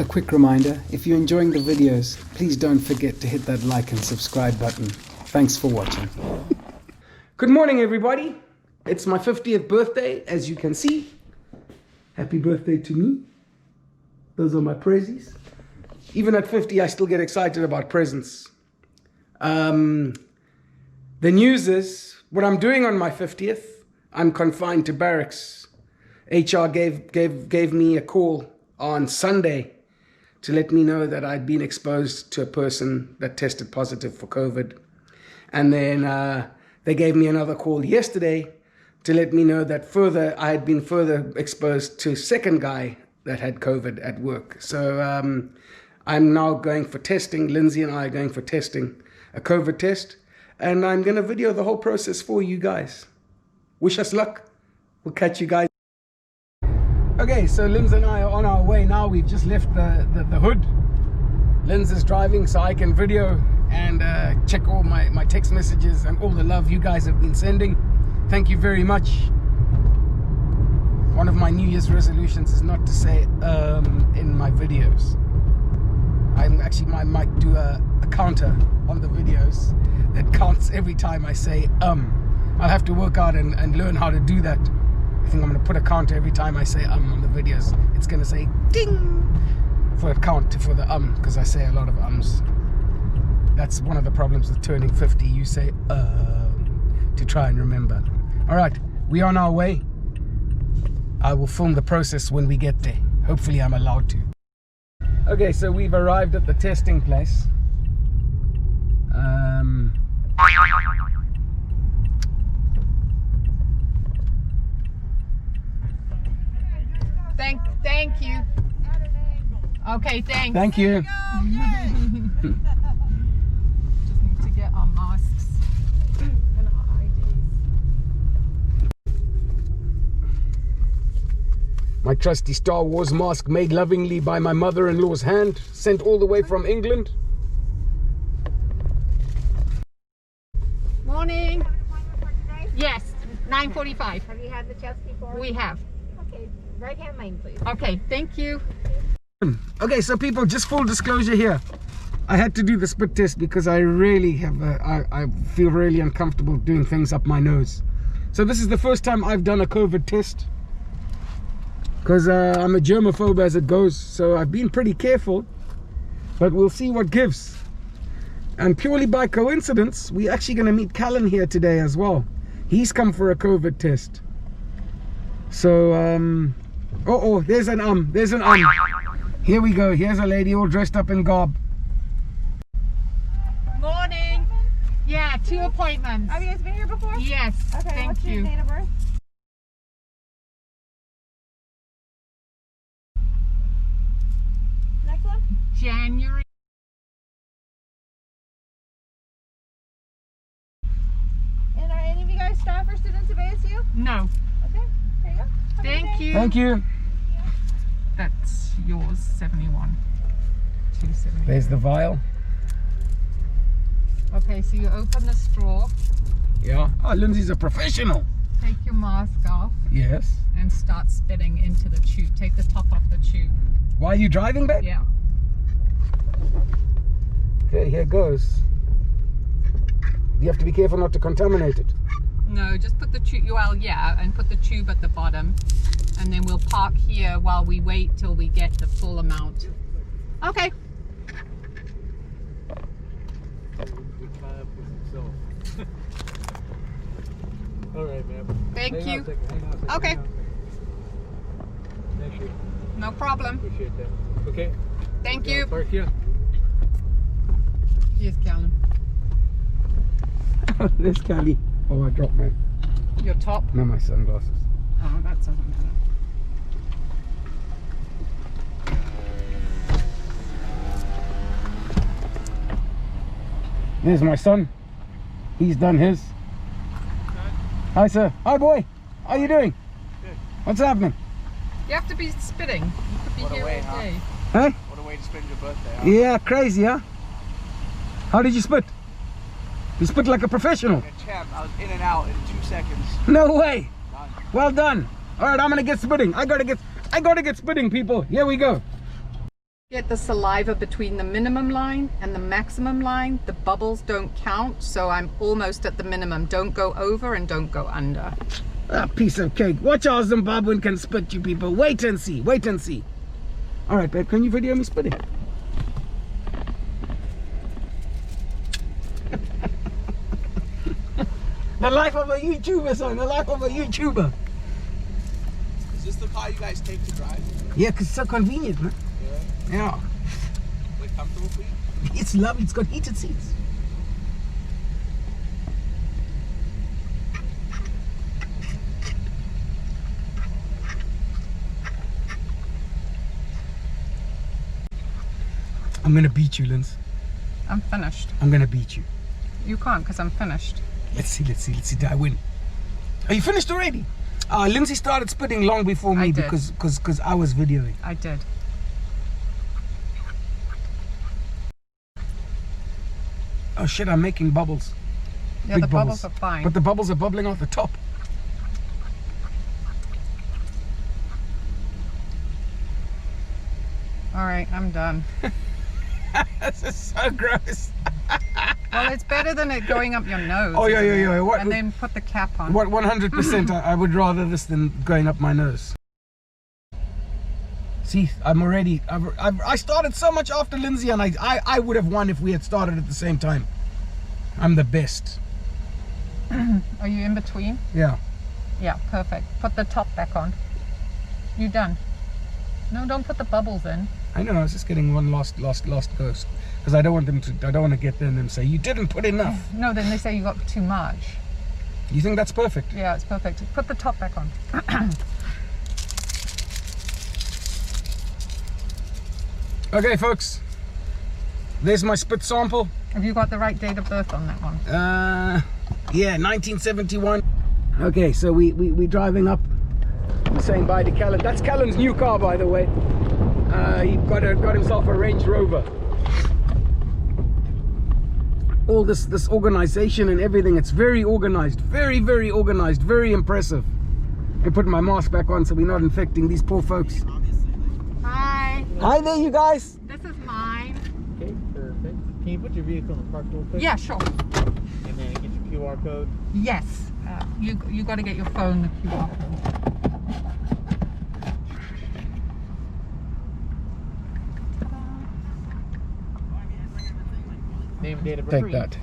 A quick reminder, if you're enjoying the videos, please don't forget to hit that like and subscribe button. Thanks for watching. Good morning, everybody. It's my 50th birthday, as you can see. Happy birthday to me. Those are my prezzies. Even at 50, I still get excited about presents. The news is, what I'm doing on my 50th, I'm confined to barracks. HR gave me a call on Sunday to let me know that I'd been exposed to a person that tested positive for COVID. And then they gave me another call yesterday to let me know that I had been further exposed to a second guy that had COVID at work. So I'm now going for testing. Lindsay and I are going for testing, a COVID test. And I'm going to video the whole process for you guys. Wish us luck. We'll catch you guys. Okay, so Linz and I are on our way now. We've just left the hood. Linz is driving so I can video and check all my text messages and all the love you guys have been sending. Thank you very much. One of my New Year's resolutions is not to say in my videos. I might do a counter on the videos that counts every time I say I'll have to work out and learn how to do that. I think I'm going to put a counter every time I say on the videos. It's going to say ding for a count for the because I say a lot of ums. That's one of the problems with turning 50. You say to try and remember. All right, we are on our way. I will film the process when we get there. Hopefully I'm allowed to. Okay, so we've arrived at the testing place. Thank you. Okay, thanks. Thank you. Just need to get our masks and our IDs. My trusty Star Wars mask made lovingly by my mother-in-law's hand, sent all the way from England. Morning. Yes, 9:45. Have you had the test before? We have. Okay, right hand lane, please. Okay, thank you. Okay, so people, just full disclosure here. I had to do the spit test because I really have, I feel really uncomfortable doing things up my nose. So this is the first time I've done a COVID test. Because I'm a germaphobe as it goes. So I've been pretty careful. But we'll see what gives. And purely by coincidence, we're actually going to meet Callan here today as well. He's come for a COVID test. So, there's an there's an Here we go. Here's a lady all dressed up in garb. Morning. Yeah, 2 appointments. Have you guys been here before? Yes, Okay, thank what's you. your date of birth? Next one? January. And are any of you guys staff or students of ASU? No. Okay, there you go. Have a good Thank day. you. Thank you. That's yours, 71. 271. There's the vial. Okay, so you open the straw, Yeah. Oh, Lindsay's a professional. take your mask off, Yes. and start spitting into the tube. Take the top off the tube. Why are you driving, babe? Yeah. Okay, here goes. You have to be careful not to contaminate it. No, just put the tube, well, yeah, and put the tube at the bottom. And then we'll park here while we wait till we get the full amount. Okay. All right, ma'am. Thank you. Hang on a second. Okay. Thank you. No problem. Appreciate that. Okay. Thank you. Park here. Here's Callan. There's Callie. Oh, I dropped mine. Your top. No, my sunglasses. Oh, that doesn't matter. There's my son. He's done his. Hi, sir. Hi, boy. How you doing? Good. What's happening? You have to be spitting. You could be What a here way, all huh? day. Huh? What a way to spend your birthday, huh? Yeah, crazy, huh? How did you spit? You spit like a professional. Like a champ. I was in and out in 2 seconds. No way. Done. Well done. All right, I'm gonna get spitting. I gotta get spitting, people. Here we go. Get the saliva between the minimum line and the maximum line. The bubbles don't count, so I'm almost at the minimum. Don't go over and don't go under. A piece of cake. Watch how Zimbabwean can spit, you people. Wait and see. Wait and see. All right, babe, can you video me spitting? The life of a YouTuber, son. The life of a YouTuber. Is this the car you guys take to drive? Yeah, because it's so convenient, man. Yeah. Is it comfortable for you? It's lovely. It's got heated seats. I'm going to beat you, Linz. I'm finished. I'm going to beat you. You can't because I'm finished. Let's see. Do I win? Are you finished already? Lindsay started spitting long before me I did. because I was videoing. I did. Oh shit, I'm making bubbles. Yeah, Big the bubbles are fine. But the bubbles are bubbling off the top. All right, I'm done. This is so gross. Well, it's better than it going up your nose. Oh, yeah, isn't yeah, it? yeah. What- And then put the cap on. What 100%? I would rather this than going up my nose. See, I'm already. I started so much after Lindsay, and I would have won if we had started at the same time. I'm the best. Are you in between? Yeah. Yeah, perfect. Put the top back on. You done? No, don't put the bubbles in. I know. I was just getting one last ghost because I don't want them to. I don't want to get there and them say you didn't put enough. No, then they say you got too much. You think that's perfect? Yeah, it's perfect. Put the top back on. Okay, folks. There's my spit sample. Have you got the right date of birth on that one? Yeah, 1971. Okay, so we driving up. I'm saying bye to Callan. That's Callan's new car, by the way. He got himself a Range Rover. All this organization and everything, it's very organized, very organized, very impressive. I put my mask back on so we're not infecting these poor folks. Hi. Hi there, you guys. This is mine. Okay, perfect. Can you put your vehicle in the park real quick? Yeah, sure. And then get your QR code. Yes. You got to get your phone, the QR code. Name, date of birth. Take that.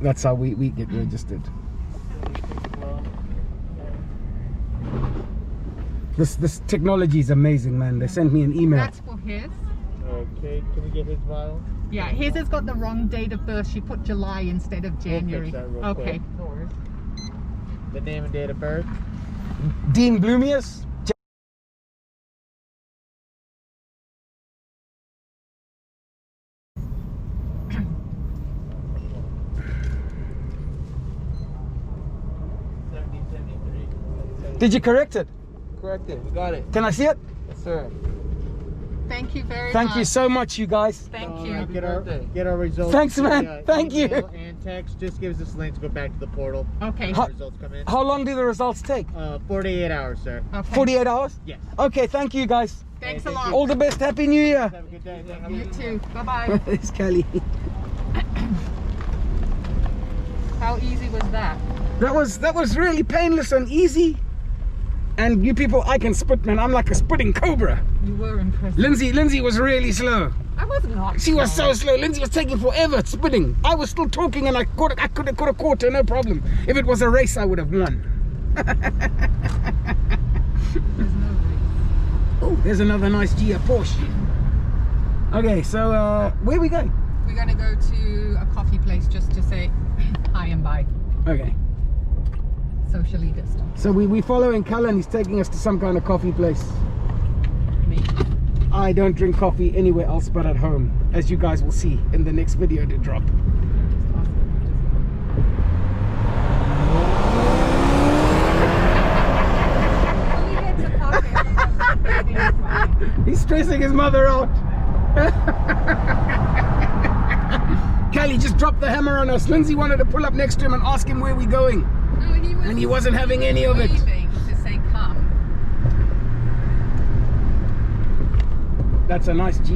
That's how we get registered. This technology is amazing, man. They sent me an email. That's for his. Okay, can we get his file? Yeah, his has got the wrong date of birth. She put July instead of January. that real Okay. quick. The name and date of birth. Dean Blumius. Did you correct it? Correct it. We got it. Can I see it? Yes, sir. Thank you very much. Thank you so much, you guys. Thank you. Get our results. Thanks, man. via Thank you. email and text. Just gives us a link to go back to the portal. Okay. How- Results come in. How long do the results take? 48 hours, sir. Okay. 48 hours? Yes. Okay, thank you, guys. Thanks a Thank lot. All the best. Happy New Year. Have a good day. Thank You you. too. Bye-bye. It's Kelly. How easy was that? That was really painless and easy. And you people, I can spit, man. I'm like a spitting cobra. You were impressive. Lindsay was really slow. I was not. She was so slow. Lindsay was taking forever spitting. I was still talking, and I could have caught her, no problem. If it was a race, I would have won. There's no race. Oh, there's another nice Gia Porsche. Okay, so where are we going? We're gonna go to a coffee place just to say hi and bye. Okay. Socially distant. So we following Callan. He's taking us to some kind of coffee place. Me. I don't drink coffee anywhere else but at home, as you guys will see in the next video to drop. He's stressing his mother out. Kelly just dropped the hammer on us. Lindsay wanted to pull up next to him and ask him where we're going. No, he was And he wasn't having any of it. waving to say come. That's a nice G.